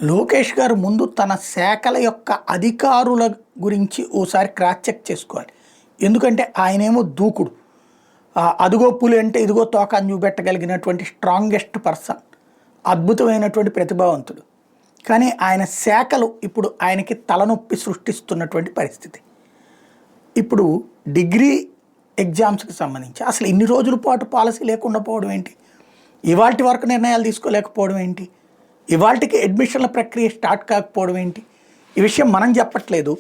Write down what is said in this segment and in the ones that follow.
లోకేష్ గారు ముందు తన శాఖల యొక్క అధికారుల గురించి ఓసారి క్రాస్ చెక్ చేసుకోవాలి. ఎందుకంటే ఆయనేమో దూకుడు, అదుగో పులి అంటే ఇదిగో తోక అని చూపెట్టగలిగినటువంటి స్ట్రాంగెస్ట్ పర్సన్, అద్భుతమైనటువంటి ప్రతిభావంతుడు. కానీ ఆయన శాఖలు ఇప్పుడు ఆయనకి తలనొప్పి సృష్టిస్తున్నటువంటి పరిస్థితి. ఇప్పుడు డిగ్రీ ఎగ్జామ్స్కి సంబంధించి అసలు ఇన్ని రోజుల పాటు పాలసీ లేకుండా పోవడం ఏంటి? ఇవాల్టి వరకు నిర్ణయాలు తీసుకోలేకపోవడం ఏంటి? ఇవాల్టికి అడ్మిషన్ల ప్రక్రియ స్టార్ట్ కాకపోవడం ఏంటి? ఈ విషయం మనం చెప్పట్లేదు.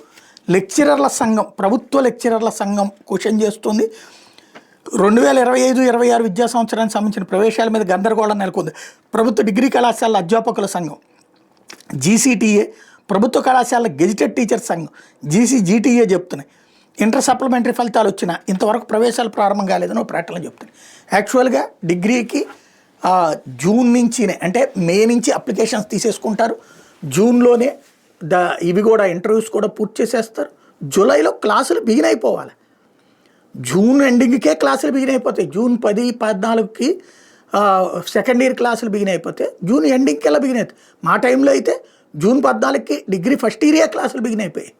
లెక్చరర్ల సంఘం, ప్రభుత్వ లెక్చరర్ల సంఘం క్వశ్చన్ చేస్తుంది. 2025-26 విద్యా సంవత్సరానికి సంబంధించిన ప్రవేశాల మీద గందరగోళం నెలకొంది. ప్రభుత్వ డిగ్రీ కళాశాలల అధ్యాపకుల సంఘం జీసీటీఏ, ప్రభుత్వ కళాశాలల గెజిటెడ్ టీచర్ సంఘం జీటీఏ చెప్తున్నాయి. ఇంటర్ సప్లిమెంటరీ ఫలితాలు వచ్చినా ఇంతవరకు ప్రవేశాలు ప్రారంభం కాలేదని ప్రకటన చెప్తున్నాయి. యాక్చువల్గా డిగ్రీకి జూన్ నుంచినే, అంటే మే నుంచి అప్లికేషన్స్ తీసేసుకుంటారు. జూన్లోనే ఇవి కూడా ఇంటర్వ్యూస్ కూడా పూర్తి చేసేస్తారు. జూలైలో క్లాసులు బిగిన్ అయిపోవాలి. జూన్ ఎండింగ్కే క్లాసులు బిగిన్ అయిపోతాయి. జూన్ 10-14కి సెకండ్ ఇయర్ క్లాసులు బిగిన్ అయిపోతే జూన్ ఎండింగ్కి ఎలా బిగిన్ అవుతాయి. మా టైంలో అయితే జూన్ 14కి డిగ్రీ ఫస్ట్ ఇయర్ క్లాసులు బిగిన్ అయిపోయాయి.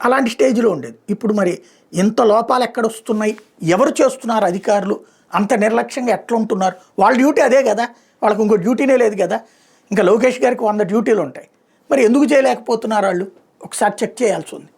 అలాంటి స్టేజ్లో ఉండేది. ఇప్పుడు మరి ఇంత లోపాలు ఎక్కడ వస్తున్నాయి? ఎవరు చేస్తున్నారు? అధికారులు అంత నిర్లక్ష్యంగా ఎట్లా ఉంటున్నారు? వాళ్ళ డ్యూటీ అదే కదా, వాళ్ళకి ఇంకో డ్యూటీనే లేదు కదా. ఇంకా లోకేష్ గారికి 100 డ్యూటీలు ఉంటాయి. మరి ఎందుకు చేయలేకపోతున్నారు వాళ్ళు? ఒకసారి చెక్ చేయాల్సి ఉంది.